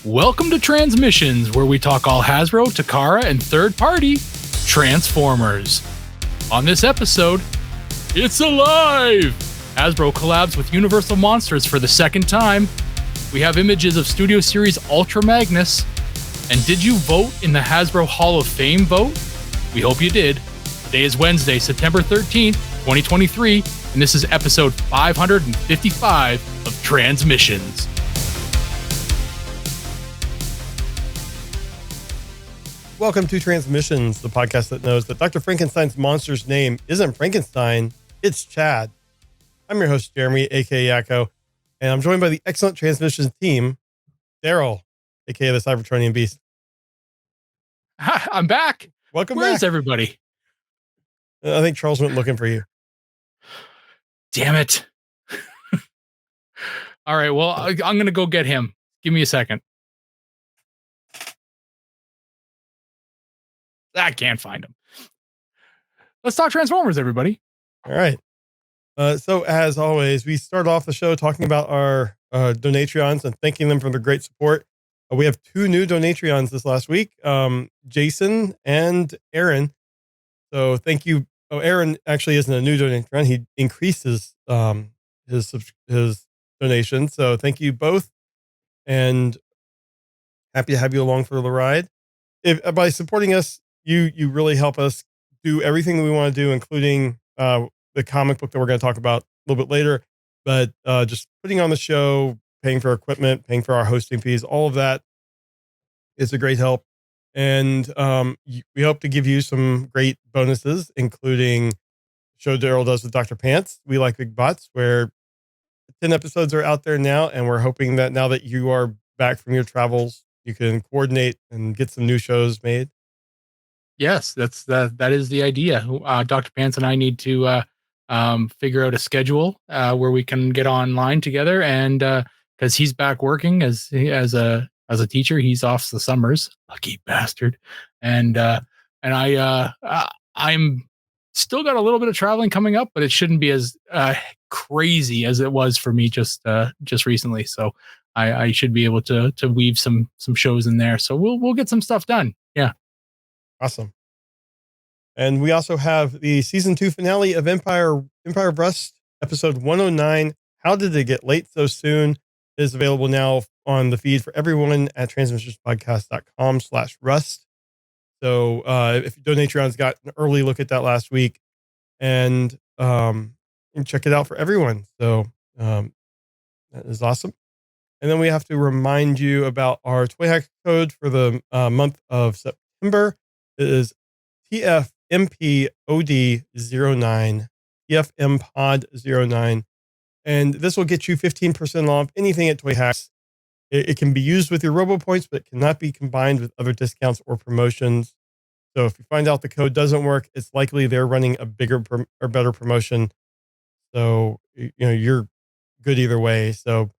Welcome to Transmissions, where we talk all Hasbro, Takara, and third-party Transformers. On this episode, it's alive! Hasbro collabs with Universal Monsters for the second time. We have images of Studio Series Ultra Magnus. And did you vote in the Hasbro Hall of Fame vote? We hope you did. Today is Wednesday, September 13th, 2023, and this is episode 555 of Transmissions. Welcome to Transmissions, the podcast that knows that Dr. Frankenstein's monster's name isn't Frankenstein, it's Chad. I'm your host, Jeremy, aka Yakko, and I'm joined by the excellent Transmissions team, Daryl, aka the Cybertronian Beast. Hi, I'm back. Welcome Where back. is everybody? I think Charles went looking for you. Damn it. All right, well, I'm going to go get him. Give me a second. I can't find him. Let's talk Transformers, everybody. All right. So as always, we start off the show talking about our Donatreons and thanking them for their great support. We have two new Donatreons this last week, Jason and Aaron. So thank you. Oh, Aaron actually isn't a new Donatreon. He increased his donation. So thank you both, and happy to have you along for the ride. If by supporting us, you really help us do everything that we want to do, including the comic book that we're going to talk about a little bit later. But just putting on the show, paying for equipment, paying for our hosting fees, all of that is a great help. And we hope to give you some great bonuses, including show Daryl does with Dr. Pants, We Like Big Bots, where 10 episodes are out there now. And we're hoping that now that you are back from your travels, you can coordinate and get some new shows made. Yes, that is the idea. Dr. Pants and I need to figure out a schedule where we can get online together, and because he's back working as a teacher, he's off the summers. Lucky bastard. And I'm still got a little bit of traveling coming up, but it shouldn't be as crazy as it was for me just recently. So I should be able to weave some shows in there. So we'll get some stuff done. Yeah. Awesome. And we also have the season 2 finale of Empire of Rust, episode 109. How did it get late so soon? It is available now on the feed for everyone at transmissionspodcast.com/rust. So if Donatrons got an early look at that last week, and check it out for everyone. So that is awesome. And then we have to remind you about our Toyhax code for the month of September. It is TFMPOD09, TFMPOD09. And this will get you 15% off anything at Toyhax. It can be used with your RoboPoints, but it cannot be combined with other discounts or promotions. So if you find out the code doesn't work, it's likely they're running a bigger or better promotion. So, you're good either way. So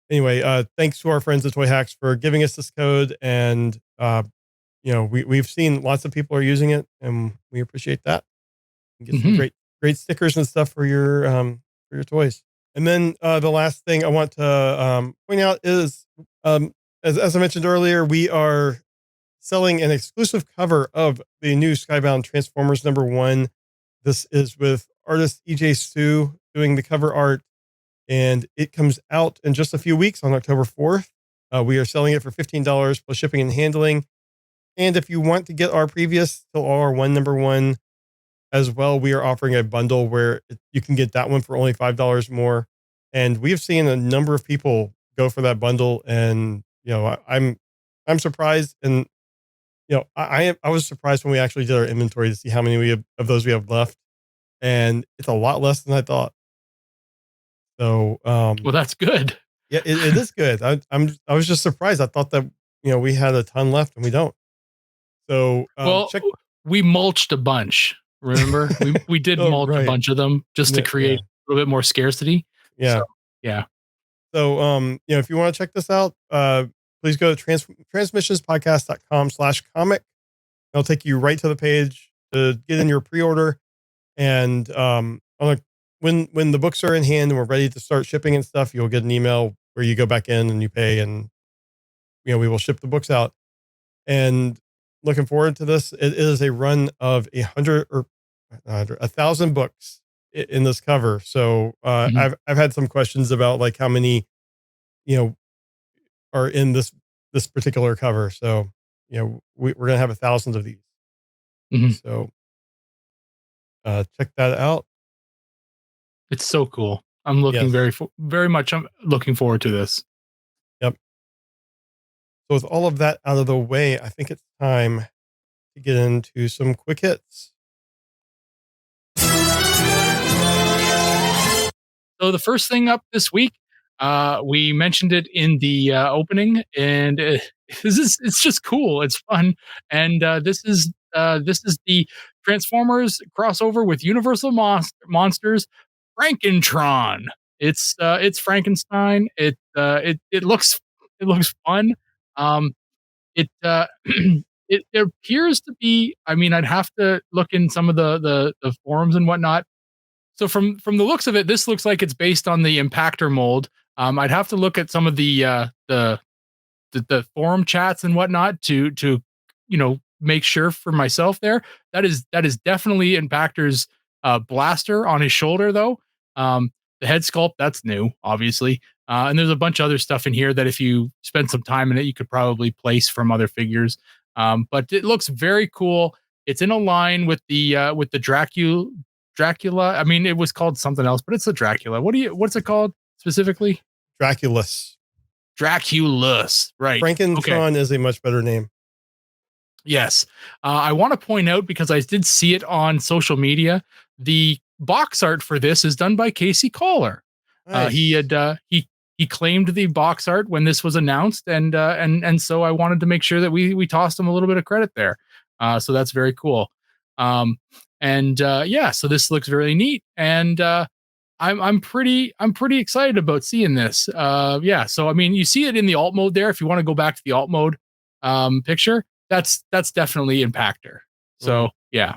anyway, thanks to our friends at Toyhax for giving us this code. And, we've seen lots of people are using it, and we appreciate that. You get some great stickers and stuff for your toys. And then the last thing I want to point out is, as I mentioned earlier, we are selling an exclusive cover of the new Skybound Transformers #1. This is with artist EJ Stu doing the cover art, and it comes out in just a few weeks on October 4th. We are selling it for $15 plus shipping and handling. And if you want to get our previous Till All Are One #1 as well, we are offering a bundle where you can get that one for only $5 more. And we have seen a number of people go for that bundle, and I'm surprised. And I was surprised when we actually did our inventory to see how many of those we have left, and it's a lot less than I thought. So, well, that's good. Yeah, it is good. I was just surprised. I thought that we had a ton left, and we don't. So, we mulched a bunch. Remember, we did mulch a bunch of them just to create a little bit more scarcity. Yeah, so, yeah. So, if you want to check this out, please go to transmissionspodcast.com/comic. It'll take you right to the page to get in your pre-order. And when the books are in hand and we're ready to start shipping and stuff, you'll get an email where you go back in and you pay, and we will ship the books out. And looking forward to this. It is a run of 1,000 books in this cover. So Mhm. I've had some questions about like how many are in this particular cover. So we're gonna have 1,000 of these. Mhm. So check that out. It's so cool. I'm looking Yes. very much. I'm looking forward to this. Yep. So with all of that out of the way, I think it's time to get into some quick hits. So the first thing up this week, we mentioned it in the opening, and it's just cool. It's fun, and this is the Transformers crossover with Universal Monsters, Frankentron. It's Frankenstein. It looks fun. Um, it appears to be. I mean, I'd have to look in some of the forums and whatnot. So from the looks of it, this looks like it's based on the impactor mold. I'd have to look at some of the forum chats and whatnot to make sure for myself there. That is definitely Impactor's blaster on his shoulder though. The head sculpt, that's new, obviously. And there's a bunch of other stuff in here that if you spend some time in it, you could probably place from other figures. But it looks very cool. It's in a line with the Dracula. I mean, it was called something else, but it's a Dracula. What's it called specifically? Draculus. Draculus. Right. Okay. Frankentron is a much better name. Yes. I want to point out because I did see it on social media. The box art for this is done by Casey Collar. He Nice. had he claimed the box art when this was announced, and so I wanted to make sure that we tossed him a little bit of credit there. So that's very cool. Um, and yeah, so this looks really neat, and I'm pretty excited about seeing this. Yeah, so I mean, you see it in the alt mode there. If you want to go back to the alt mode picture, that's definitely Impactor. Mm. So yeah,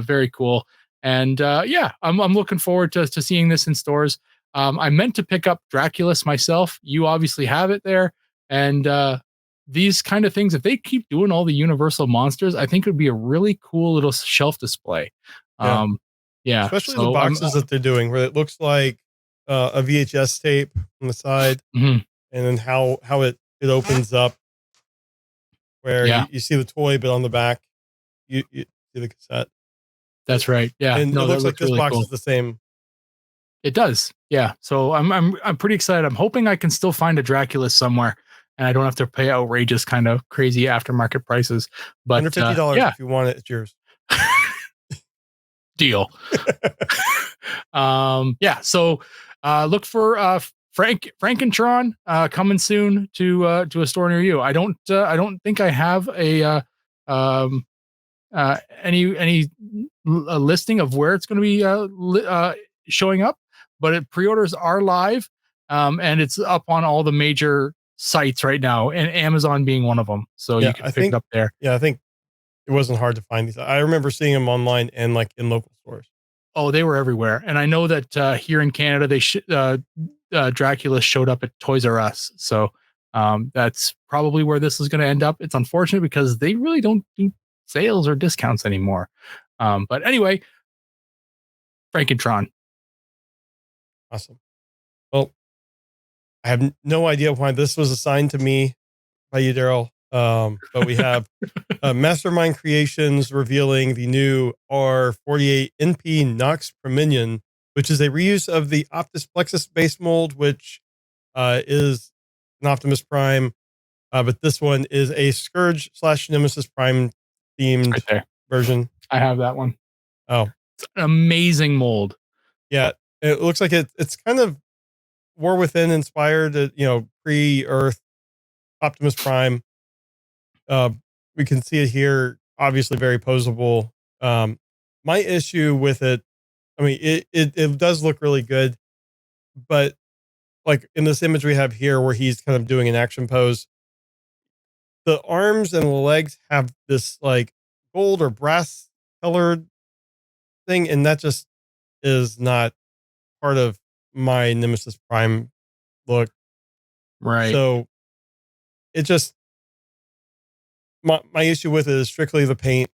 very cool. And yeah, I'm looking forward to seeing this in stores. I meant to pick up Draculus myself. You obviously have it there, and these kind of things, if they keep doing all the Universal monsters, I think it would be a really cool little shelf display. Yeah. Um, yeah, Especially the so I'm. boxes that they're doing where it looks like a VHS tape on the side, Mhm. and then how it opens up where Yeah, you see the toy, but on the back you see the cassette. that's right. Yeah, And it no, that looks like looks this really box cool. is the same. It does. Yeah. So I'm pretty excited. I'm hoping I can still find a Dracula somewhere and I don't have to pay outrageous kind of crazy aftermarket prices. But $150 yeah, if you want it, it's yours. deal. Yeah, so look for Frankentron coming soon to a store near you. I don't think I have um any listing of where it's going to be showing up, but pre-orders are live, and it's up on all the major sites right now, and Amazon being one of them. So you Yeah, can pick it up there. I think it wasn't hard to find these. I remember seeing them online and like in local stores. Oh, they were everywhere, and I know that here in Canada, Dracula showed up at Toys R Us. So that's probably where this is going to end up. It's unfortunate because they really don't do sales or discounts anymore. But anyway, Frankentron. Awesome. Well, I have no idea why this was assigned to me by you, Daryl. But we have Mastermind Creations revealing the new R48 NP Nox Prominon, which is a reuse of the Optus Plexus base mold, which is an Optimus Prime. But this one is a Scourge / Nemesis Prime It's right themed there. version. I have that one. Oh, It's an amazing mold. yeah. It looks like it's kind of War Within inspired, pre-Earth Optimus Prime. Uh, we can see it here, obviously very posable. My issue with it, I mean, it does look really good, but like in this image we have here where he's kind of doing an action pose, the arms and the legs have this like gold or brass colored thing, and that just is not part of my Nemesis Prime look. Right. So it just my issue with it is strictly the paint.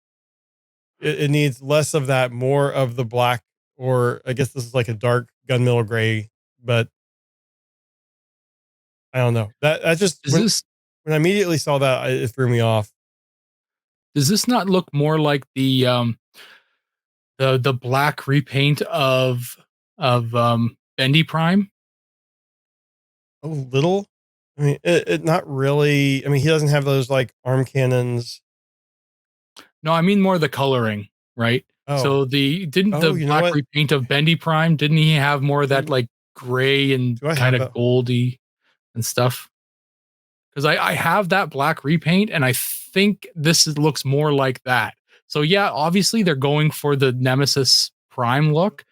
It needs less of that, more of the black, or I guess this is like a dark gunmetal gray, but I don't know. That just Is this when I immediately saw that, it threw me off. does this not look more like the black repaint of Bendy Prime? A little. I mean, it not really. I mean, he doesn't have those like arm cannons. No, I mean more the coloring, right? Oh, So didn't the you know black what? repaint of Bendy Prime, didn't he have more of that Do, like gray and do I kind have of that? goldy and stuff? Because I have that black repaint, and I think looks more like that. So yeah, obviously they're going for the Nemesis Prime look,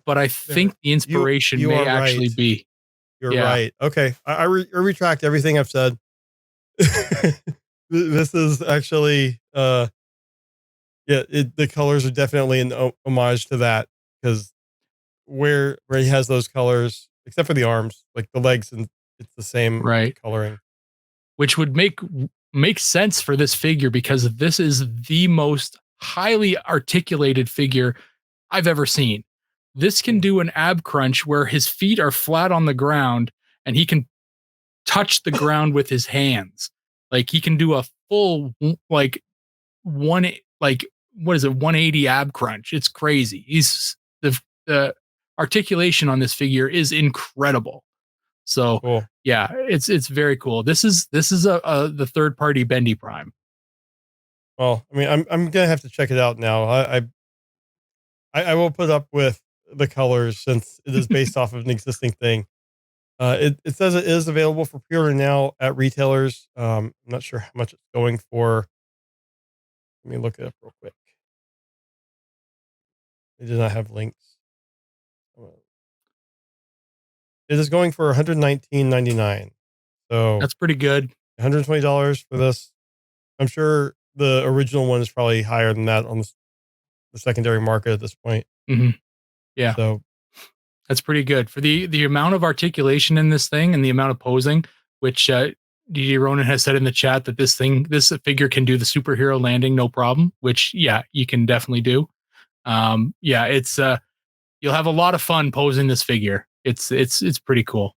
but I think the inspiration You may are actually right. be You're yeah, right. Okay, I retract everything I've said. This is actually, yeah, the colors are definitely an homage to that, because where he has those colors, except for the arms, like the legs, and it's the same right. coloring. Which would make sense for this figure because this is the most highly articulated figure I've ever seen. This can Mm. do an ab crunch where his feet are flat on the ground and he can touch the ground with his hands. Like he can do a full like one like what is it 180 ab crunch. It's crazy. The articulation on this figure is incredible. So Cool. yeah, it's very cool. This is a the third party Bendy Prime. Well, I mean, I'm gonna have to check it out now. I will put up with the colors since it is based off of an existing thing. It says it is available for pre-order now at retailers. I'm not sure how much it's going for. Let me look it up real quick. They did not have links. It is going for $119.99. So That's pretty good. $120 for this. I'm sure the original one is probably higher than that on the secondary market at this point. Hmm. Yeah, So that's pretty good for the amount of articulation in this thing and the amount of posing. Which DJ Ronan has said in the chat that this figure can do the superhero landing no problem. Which yeah, you can definitely do. Yeah, it's you'll have a lot of fun posing this figure. It's pretty cool.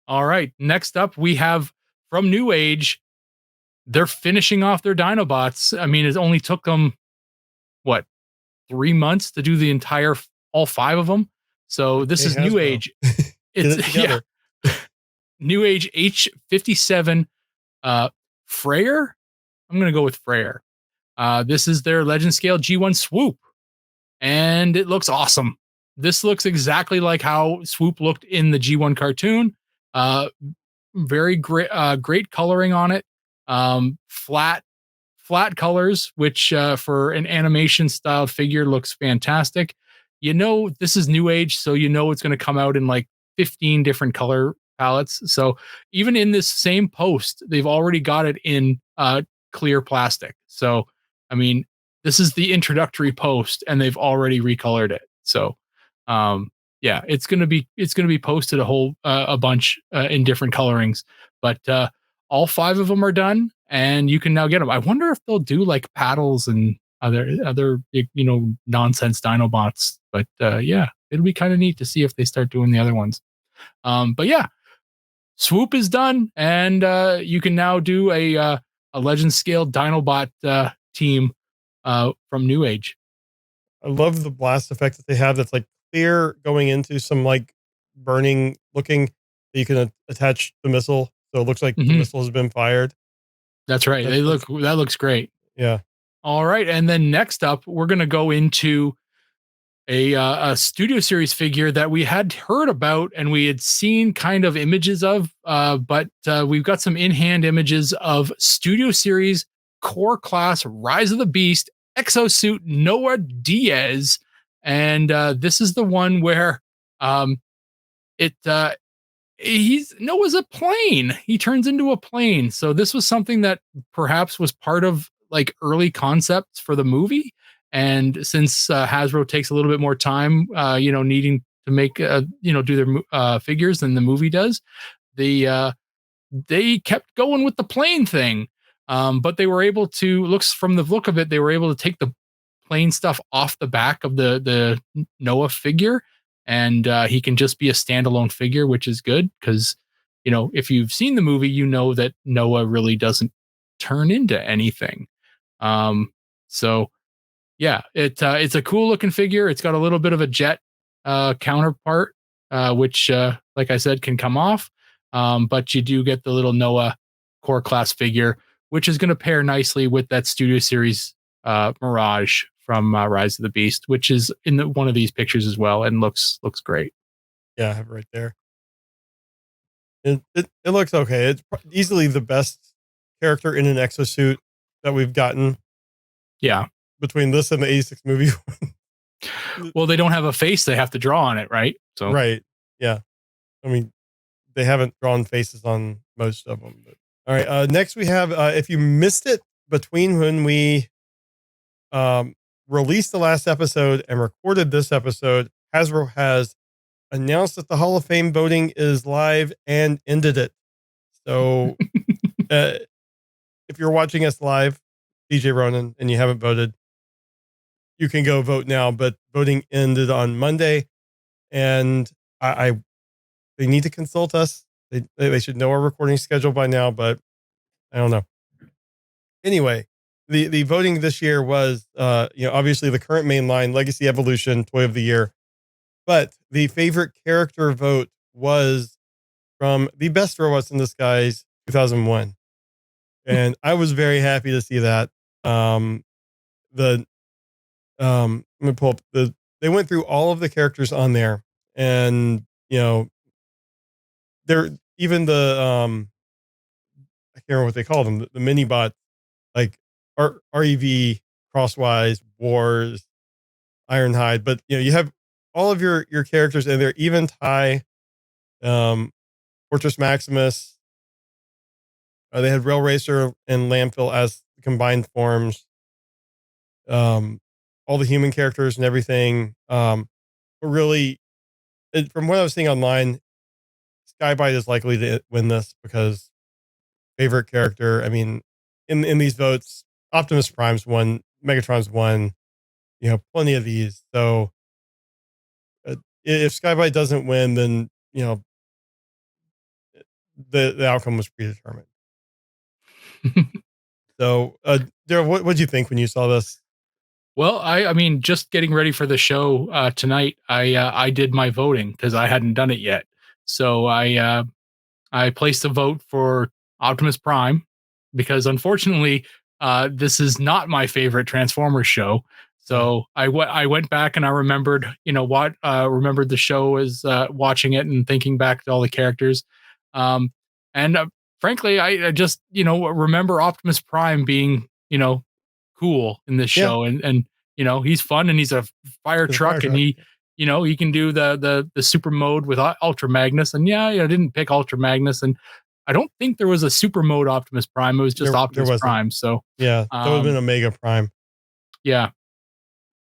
All right, next up we have from Newage. They're finishing off their Dinobots. I mean, it only took them what 3 months to do the entire all five of them. So this hey, is Hasbro, Newage. get it It's yeah, together. Newage H57 Freyr. I'm gonna go with Freyr. This is their Legend Scale G1 Swoop, and it looks awesome. This looks exactly like how Swoop looked in the G1 cartoon. Uh, very great coloring on it. Flat colors, which for an animation style figure looks fantastic. You know, this is Newage, so you know it's going to come out in like 15 different color palettes. So even in this same post, they've already got it in clear plastic. So, I mean, this is the introductory post and they've already recolored it. So, yeah, it's going to be posted a bunch in different colorings, but all five of them are done and you can now get them. I wonder if they'll do like paddles and other nonsense Dinobots. But yeah, it'll be kind of neat to see if they start doing the other ones. But yeah, Swoop is done, and you can now do a Legend Scale Dinobot team from Newage. I love the blast effect that they have. That's like clear going into some like burning looking. That you can attach the missile, so it looks like the Mhm. missile has been fired. That's right. That looks great. Yeah. All right, and then next up, we're gonna go into a Studio Series figure that we had heard about and we had seen kind of images of, but we've got some in-hand images of Studio Series Core Class Rise of the Beast Exo-Suit Noah Diaz, and this is the one where it Noah's a plane. He turns into a plane. So this was something that perhaps was part of like early concepts for the movie. And since Hasbro takes a little bit more time, needing to make, do their figures than the movie does, they kept going with the plane thing. But they were able to, looks from the look of it, they were able to take the plain stuff off the back of the Noah figure, and he can just be a standalone figure, which is good because, you know, if you've seen the movie, you know that Noah really doesn't turn into anything. So yeah, it's a cool looking figure. It's got a little bit of a jet counterpart, which, like I said, can come off. But you do get the little Noah core class figure, which is going to pair nicely with that Studio Series Mirage from Rise of the Beast, which is in one of these pictures as well, and looks great. Yeah, I have it right there. It looks okay. It's easily the best character in an Exo-Suit that we've gotten. Yeah. Between this and the 86 movie. Well, they don't have a face they have to draw on it, right? So right. Yeah. I mean, they haven't drawn faces on most of them. But all right. Next we have, if you missed it between when we released the last episode and recorded this episode, Hasbro has announced that the Hall of Fame voting is live and ended it. So if you're watching us live, DJ Ronan, and you haven't voted, you can go vote now, but voting ended on Monday, and I they need to consult us. They should know our recording schedule by now, but I don't know. Anyway, the voting this year was, obviously the current mainline Legacy Evolution Toy of the Year, but the favorite character vote was from the Best Robots in Disguise 2001, and I was very happy to see that. Let me pull up they went through all of the characters on there, and they're even I can't remember what they call them, the mini bot, like REV, Crosswise, Wars, Ironhide, but you have all of your characters in there, even Ty, Fortress Maximus. They had Rail Racer and Landfill as combined forms. All the human characters and everything. But really, from what I was seeing online, Sky-Byte is likely to win this because favorite character. I mean, in these votes, Optimus Prime's won, Megatron's won. Plenty of these. So if Sky-Byte doesn't win, then the outcome was predetermined. So, Daryl, what did you think when you saw this? Well, I mean, just getting ready for the show tonight, I did my voting because I hadn't done it yet. So I placed a vote for Optimus Prime because unfortunately, this is not my favorite Transformers show. So I went back and I remembered, remembered the show as watching it and thinking back to all the characters. And frankly, I just, remember Optimus Prime being, cool in this show, and he's fun, and he's a fire truck, and he can do the super mode with Ultra Magnus, and I didn't pick Ultra Magnus, and I don't think there was a super mode Optimus Prime. It was just Optimus Prime. So that would have been Omega Prime. Yeah.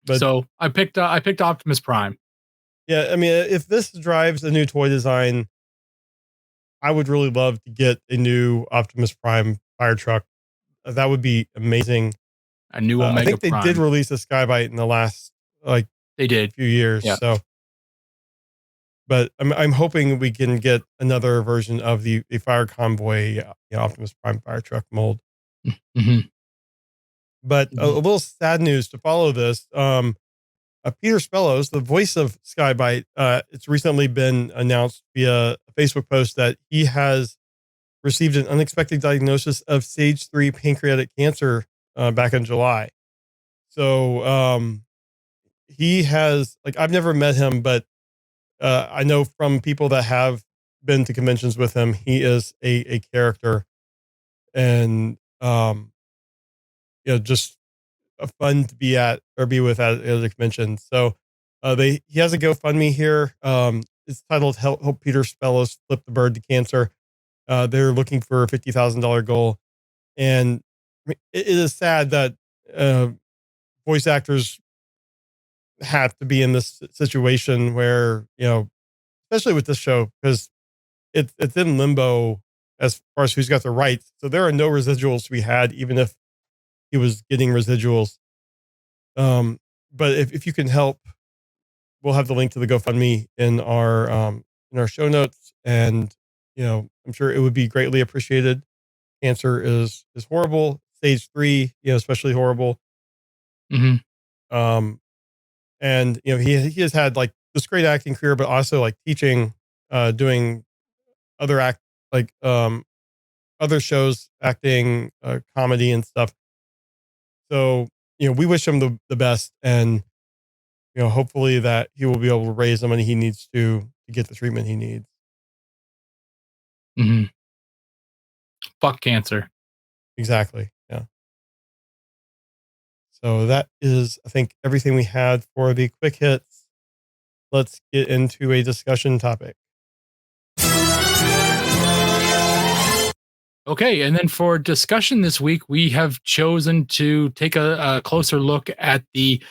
But so I picked Optimus Prime. Yeah, I mean, if this drives a new toy design, I would really love to get a new Optimus Prime fire truck. That would be amazing. A new Omega I think they Prime. did release a Sky-Byte in the last they did few years. Yeah. So, but I'm hoping we can get another version of the fire convoy Optimus Prime fire truck mold. Mm-hmm. But a little sad news to follow this. Peter Spellos, the voice of Sky-Byte, it's recently been announced via a Facebook post that he has received an unexpected diagnosis of stage 3 pancreatic cancer back in July. So he has, I've never met him, but I know from people that have been to conventions with him, he is a character, and just fun to be at or be with at the convention. So he has a GoFundMe here. It's titled Help Peter Spellos Flip the Bird to Cancer. They're looking for a $50,000 goal. And it is sad that voice actors have to be in this situation where, especially with this show, because it's in limbo as far as who's got the rights. So there are no residuals to be had, even if he was getting residuals. But if you can help, we'll have the link to the GoFundMe in our show notes, and I'm sure it would be greatly appreciated. Cancer is horrible. Stage 3, especially horrible. Mm-hmm. And he has had like this great acting career, but also like teaching, doing other other shows, acting, comedy and stuff. So we wish him the best, and hopefully that he will be able to raise the money he needs to get the treatment he needs. Mm-hmm. Fuck cancer. Exactly. Yeah. So that is, I think, everything we had for the quick hits. Let's get into a discussion topic. Okay, and then for discussion this week, we have chosen to take a closer look at the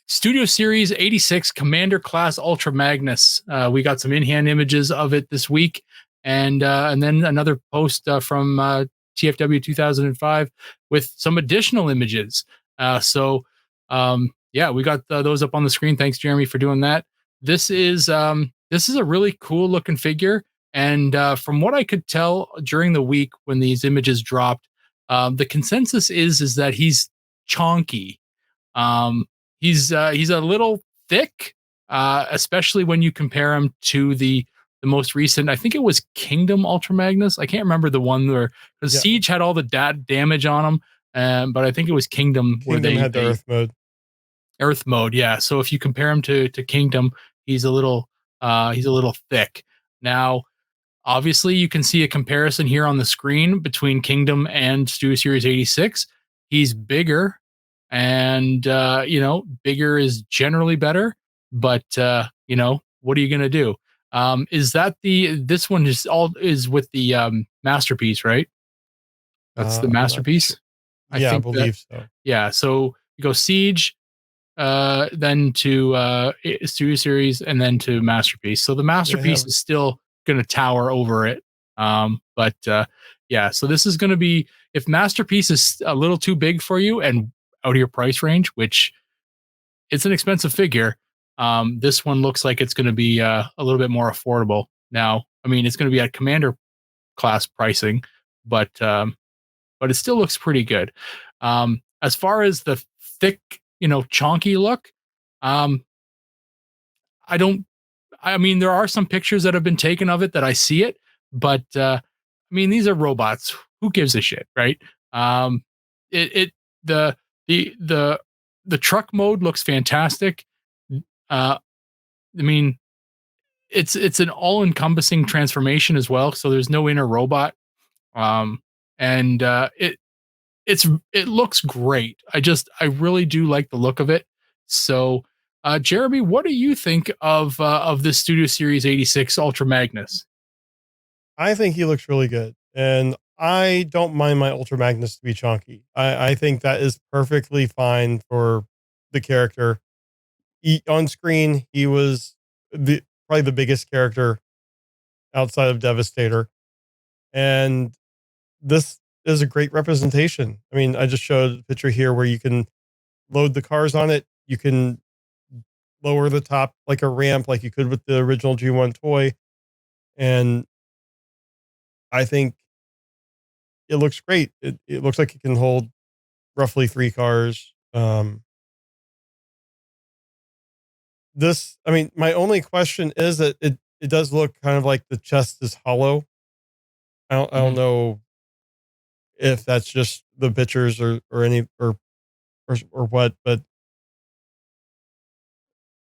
Studio Series 86 Commander Class Ultra Magnus. We got some in-hand images of it this week, and then another post from TFW 2005 with some additional images. Yeah, we got those up on the screen. Thanks, Jeremy, for doing that. This is a really cool looking figure, and from what I could tell during the week when these images dropped, the consensus is that he's chonky. He's a little thick, especially when you compare him to the most recent. I think it was Kingdom Ultra Magnus. I can't remember the one where because Siege had all the damage on him, but I think it was Kingdom where they had the Earth mode. Earth mode, yeah. So if you compare him to Kingdom, he's a little thick. Now, obviously, you can see a comparison here on the screen between Kingdom and Studio Series 86. He's bigger, and bigger is generally better. But what are you gonna do? Is that this one is with the masterpiece, right? That's the masterpiece. Sure. I believe so. Yeah. So you go Siege, then to Studio Series, and then to masterpiece. So the masterpiece is still going to tower over it. So this is going to be, if masterpiece is a little too big for you and out of your price range, which it's an expensive figure, this one looks like it's going to be a little bit more affordable. Now, I mean, it's going to be at commander class pricing, but it still looks pretty good. As far as the thick, chonky look, there are some pictures that have been taken of it that I see it, but these are robots. Who gives a shit, right? The truck mode looks fantastic. It's an all-encompassing transformation as well, so there's no inner robot. It looks great. I really do like the look of it. So, Jeremy, what do you think of this Studio Series 86 Ultra Magnus? I think he looks really good, and I don't mind my Ultra Magnus to be chunky. I think that is perfectly fine for the character. On screen, he was probably the biggest character outside of Devastator, and this is a great representation. I mean, I just showed a picture here where you can load the cars on it. You can lower the top like a ramp, like you could with the original G1 toy, and I think it looks great. It looks like it can hold roughly 3 cars. My only question is that it does look kind of like the chest is hollow. I don't know if that's just the pictures or what, but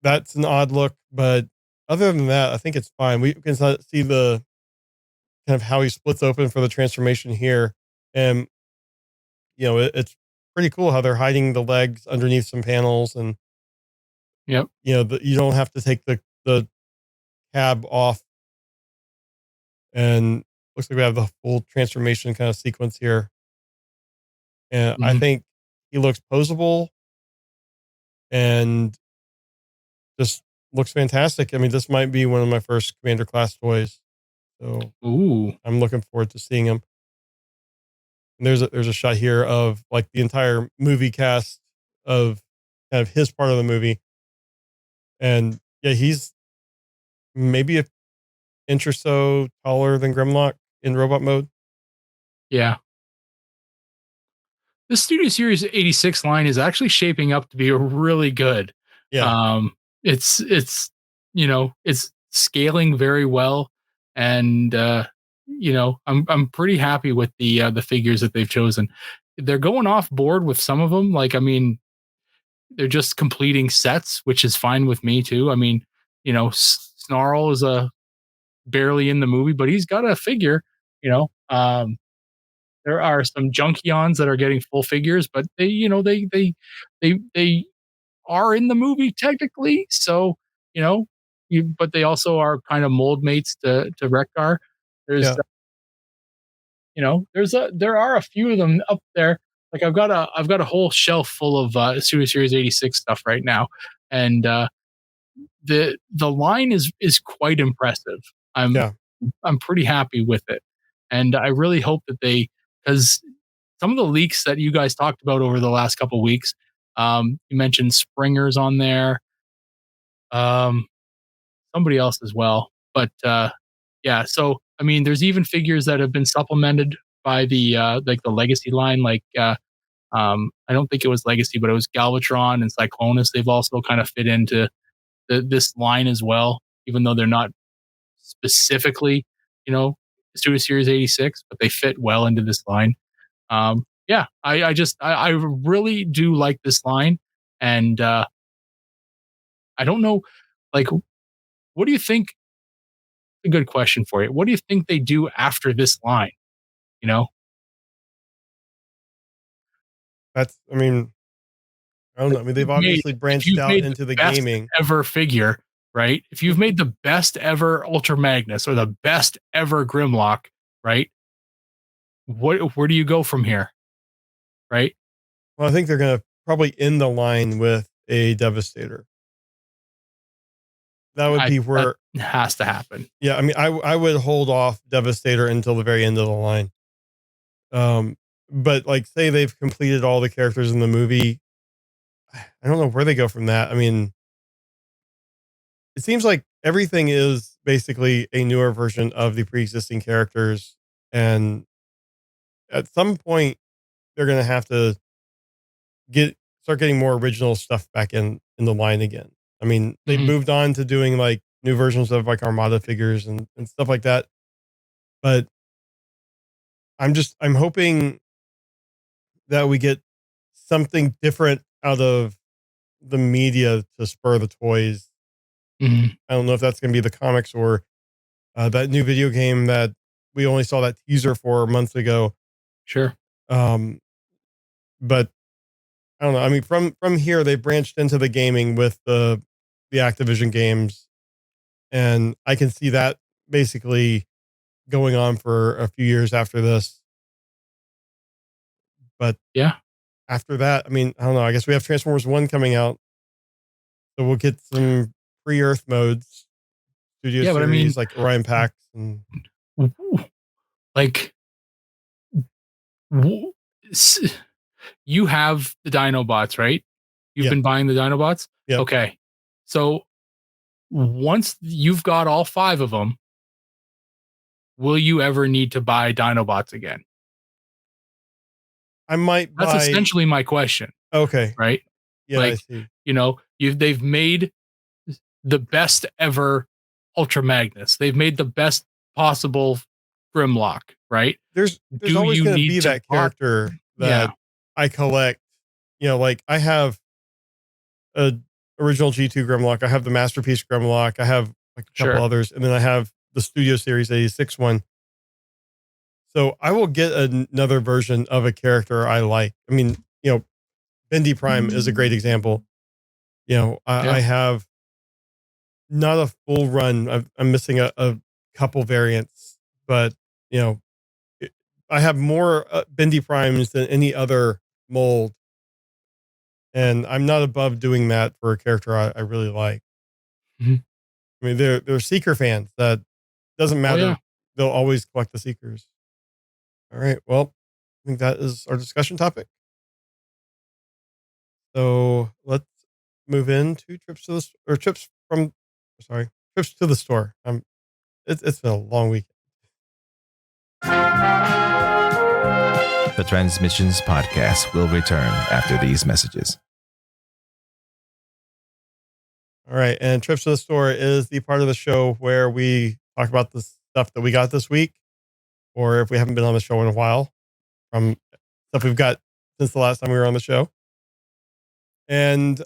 that's an odd look. But other than that, I think it's fine. We can see the kind of how he splits open for the transformation here, and it's pretty cool how they're hiding the legs underneath some panels, and yep, you don't have to take the cab off, and looks like we have the full transformation kind of sequence here. And I think he looks posable and just looks fantastic. I mean, this might be one of my first Commander class toys. So Ooh. I'm looking forward to seeing him. And there's a shot here of like the entire movie cast of kind of his part of the movie. And yeah, he's maybe an inch or so taller than Grimlock in robot mode. Yeah. The Studio Series 86 line is actually shaping up to be really good. Yeah. It's it's scaling very well, and I'm pretty happy with the figures that they've chosen. They're going off board with some of them. Like, I mean, they're just completing sets, which is fine with me too. I mean, Snarl is a barely in the movie, but he's got a figure. You know, there are some Junkions that are getting full figures, but they are in the movie technically. So, you know, but they also are kind of mold mates to Rekgar. There's Yeah. there are a few of them up there. Like, I've got a whole shelf full of Studio Series 86 stuff right now, and the line is quite impressive. I'm Yeah. I'm pretty happy with it, and I really hope that because some of the leaks that you guys talked about over the last couple of weeks, you mentioned Springer's on there, um, somebody else as well, but yeah. So I mean, there's even figures that have been supplemented by the like the Legacy line, like I don't think it was Legacy, but it was Galvatron and Cyclonus. They've also kind of fit into this line as well, even though they're not specifically, Studio Series 86, but they fit well into this line. Yeah, I really do like this line, and I don't know, like, what do you think? A good question for you. What do you think they do after this line? You know, I mean, I don't know. I mean, they've obviously if branched you've out made the into the best gaming. ever figure, right? If you've made the best ever Ultra Magnus or the best ever Grimlock, right? Where do you go from here, right? Well, I think they're going to probably end the line with a Devastator. That would be That where, has to happen. yeah. I mean, I would hold off Devastator until the very end of the line. But like, say they've completed all the characters in the movie. I don't know where they go from that. I mean, it seems like everything is basically a newer version of the pre-existing characters, and at some point they're going to have to start getting more original stuff back in the line again. I mean, they've Mhm. moved on to doing like new versions of like Armada figures and stuff like that. But I'm hoping that we get something different out of the media to spur the toys. Mhm. I don't know if that's going to be the comics or that new video game that we only saw that teaser for months ago. Sure. Um, but I don't know. I mean, from here they branched into the gaming with the Activision games, and I can see that basically going on for a few years after this. But Yeah. after that, I mean, I don't know. I guess we have Transformers One coming out, so we'll get some pre-Earth modes, Studio Yeah, but I mean, Series like Orion Pax, and like, w- s- you have the Dinobots, right? You've yeah, been buying the Dinobots? yep. Okay. So once you've got all five of them, will you ever need to buy Dinobots again? I might That's buy. essentially my question, Okay, right? yeah, I Like, see. they've made the best ever Ultra Magnus. They've made the best possible Grimlock, right? There's Do always you going to need be to that buy? character that Yeah, I collect. You know, like I have a original G2 Grimlock. I have the Masterpiece Grimlock. I have like a couple sure. others, and then I have the Studio Series 86 one. So I will get another version of a character I like. I mean, Bendy Prime is a great example. I Yeah. have not a full run. I'm missing a couple variants, but you know, it- I have more Bendy Primes than any other mold, and I'm not above doing that for a character I really like. Mhm. I mean, they're Seeker fans. That doesn't Oh, yeah. matter. they'll always collect the Seekers. All right. Well, I think that is our discussion topic. So let's move into trips to the store. It's been a long week. The Transmissions podcast will return after these messages. All right. And Trips to the Store is the part of the show where we talk about the stuff that we got this week, or if we haven't been on the show in a while, from stuff we've got since the last time we were on the show. And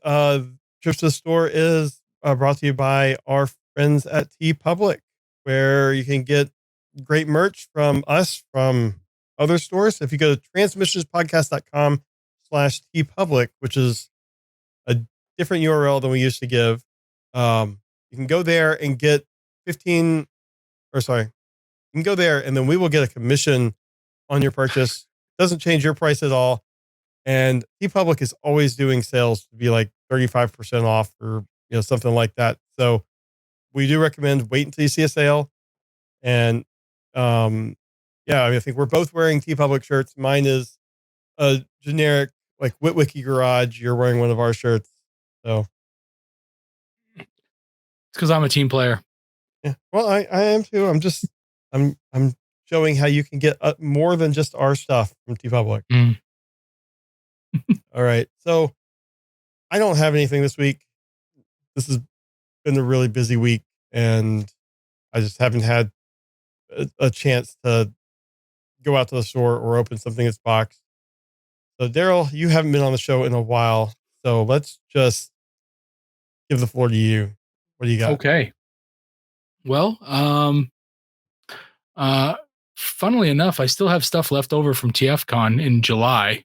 Trips to the Store is brought to you by our friends at TeePublic, where you can get great merch from us, from other stores. If you go to transmissionspodcast.com/TeePublic, which is a different URL than we used to give, you can go there and get you can go there and then we will get a commission on your purchase. Doesn't change your price at all. And TeePublic is always doing sales to be like 35% off or something like that. So we do recommend wait until you see a sale. And I think we're both wearing TeePublic shirts. Mine is a generic like Witwicky Garage. You're wearing one of our shirts. So it's because I'm a team player. Yeah. Well, I am too. I'm showing how you can get more than just our stuff from TeePublic. All right. So I don't have anything this week. This has been a really busy week and I just haven't had a chance to go out to the store or open something that's boxed. So Daryl, you haven't been on the show in a while. So let's just give the floor to you. What do you got? Okay. Well, funnily enough, I still have stuff left over from TFCon in July.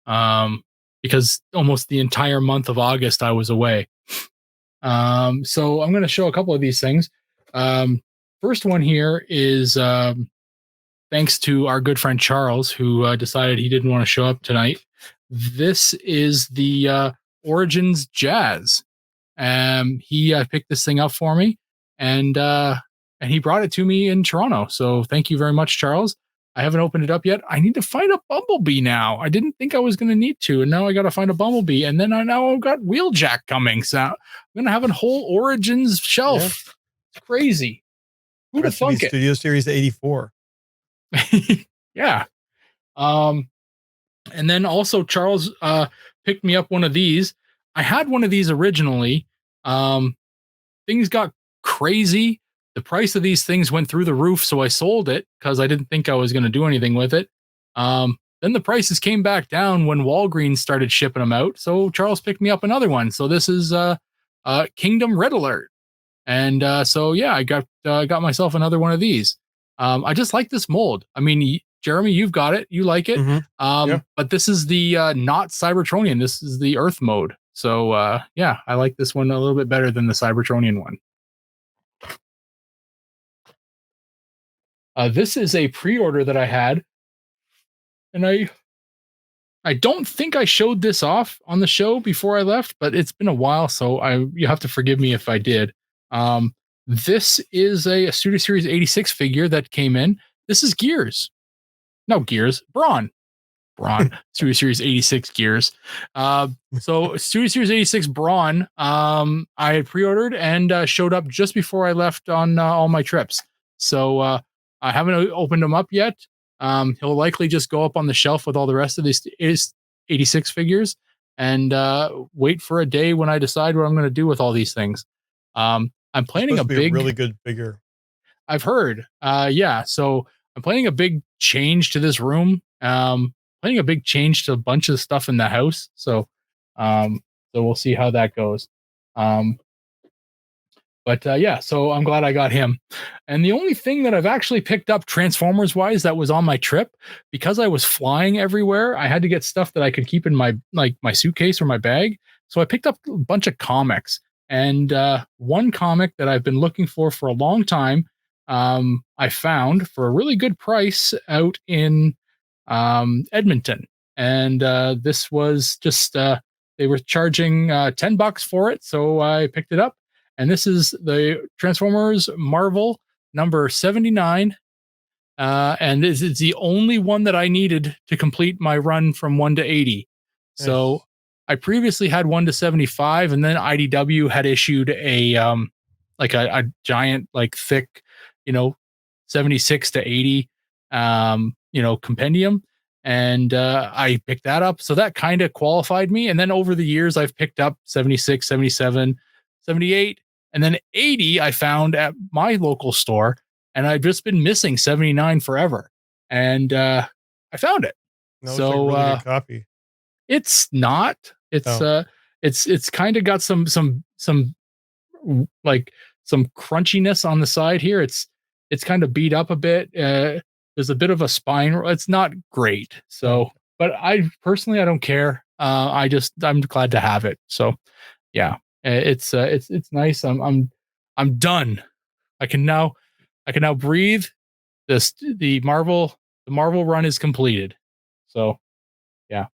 Because almost the entire month of August I was away. So I'm going to show a couple of these things. First one here is thanks to our good friend Charles, who decided he didn't want to show up tonight. This is the Origins Jazz. He picked this thing up for me, and he brought it to me in Toronto. So thank you very much, Charles. I haven't opened it up yet. I need to find a Bumblebee now. I didn't think I was going to need to, and now I got to find a Bumblebee. And then I've got Wheeljack coming, so I'm going to have a whole Origins shelf. Yeah. It's crazy. Who'd have thunk it? Studio Series 84. Yeah. And then also Charles picked me up one of these. I had one of these originally. Things got crazy. The price of these things went through the roof, so I sold it because I didn't think I was going to do anything with it. Then the prices came back down when Walgreens started shipping them out, so Charles picked me up another one. So this is Kingdom Red Alert. And I got myself another one of these. I just like this mold. I mean, Jeremy, you've got it. You like it. Mm-hmm. But this is the not Cybertronian. This is the Earth mode. So, I like this one a little bit better than the Cybertronian one. This is a pre-order that I had, and I don't think I showed this off on the show before I left, but it's been a while, so you have to forgive me if I did. This is a Studio Series 86 figure that came in. This is Gears. No, Gears. Brawn. Studio Series 86 Gears. So Studio Series 86 Brawn, I had pre-ordered and showed up just before I left on all my trips. So I haven't opened them up yet. He'll likely just go up on the shelf with all the rest of these 86 figures and wait for a day when I decide what I'm going to do with all these things. I'm planning a really good figure. I've heard. So I'm planning a big change to this room. Planning a big change to a bunch of stuff in the house. So we'll see how that goes. So I'm glad I got him. And the only thing that I've actually picked up Transformers wise that was on my trip, because I was flying everywhere, I had to get stuff that I could keep in my suitcase or my bag. So I picked up a bunch of comics, and one comic that I've been looking for a long time, I found for a really good price out in Edmonton. And this was just, they were charging $10 for it. So I picked it up. And this is the Transformers Marvel number 79, And this is the only one that I needed to complete my run from 1 to 80. So Nice. I previously had 1 to 75, and then IDW had issued a giant, like thick, 76 to 80, compendium. And I picked that up. So that kind of qualified me. And then over the years, I've picked up 76, 77, 78, and then 80 I found at my local store. And I've just been missing 79 forever. And I found it. No, So it's like a really good copy. it's not. It's kind of got some like some crunchiness on the side here. It's kind of beat up a bit. There's a bit of a spine. It's not great. So, but I personally don't care. I'm glad to have it. So, yeah, it's nice. I'm done. I can now breathe. The Marvel run is completed. So, yeah.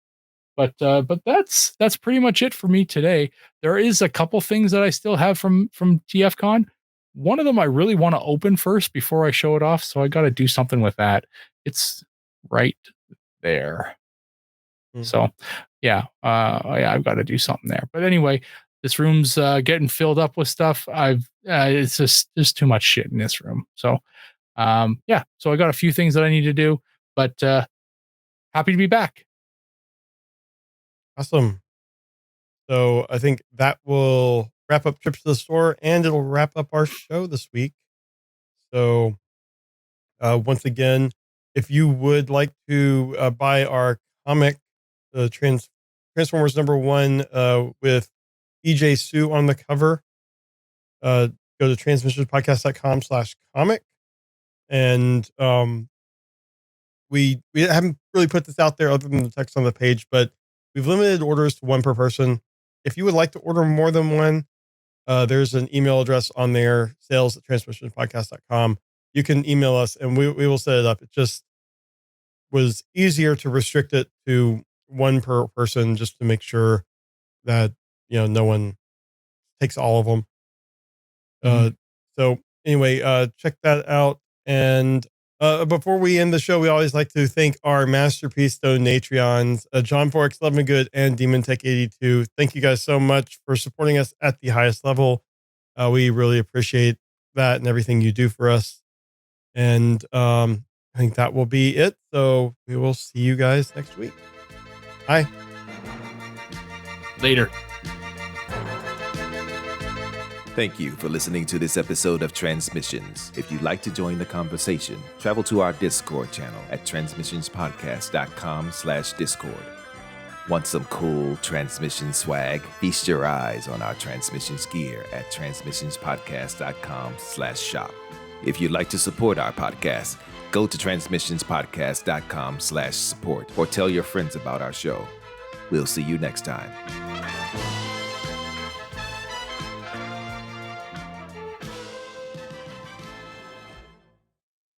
But that's pretty much it for me today. There is a couple things that I still have from TFCon. One of them I really want to open first before I show it off, so I got to do something with that. It's right there. So, yeah, I've got to do something there. But anyway, this room's getting filled up with stuff. It's just there's too much shit in this room. So, yeah, so I got a few things that I need to do, but happy to be back. Awesome. So I think that will wrap up trips to the store, and it'll wrap up our show this week. So once again, if you would like to buy our comic, the Transformers #1 with Exo-Suit on the cover, go to transmissionspodcast.com/comic. And we haven't really put this out there other than the text on the page, but we've limited orders to one per person. If you would like to order more than one, there's an email address on there, sales@transmissionspodcast.com. You can email us and we will set it up. It just was easier to restrict it to one per person, just to make sure that, no one takes all of them. So anyway, check that out. And before we end the show, we always like to thank our Masterpiece Donatrions, John Forex, Love Me Good, and Demon Tech 82. Thank you guys so much for supporting us at the highest level. We really appreciate that and everything you do for us. And I think that will be it. So we will see you guys next week. Bye. Later. Thank you for listening to this episode of Transmissions. If you'd like to join the conversation, travel to our Discord channel at transmissionspodcast.com/Discord. Want some cool Transmission swag? Feast your eyes on our Transmissions gear at transmissionspodcast.com/shop. If you'd like to support our podcast, go to transmissionspodcast.com/support or tell your friends about our show. We'll see you next time.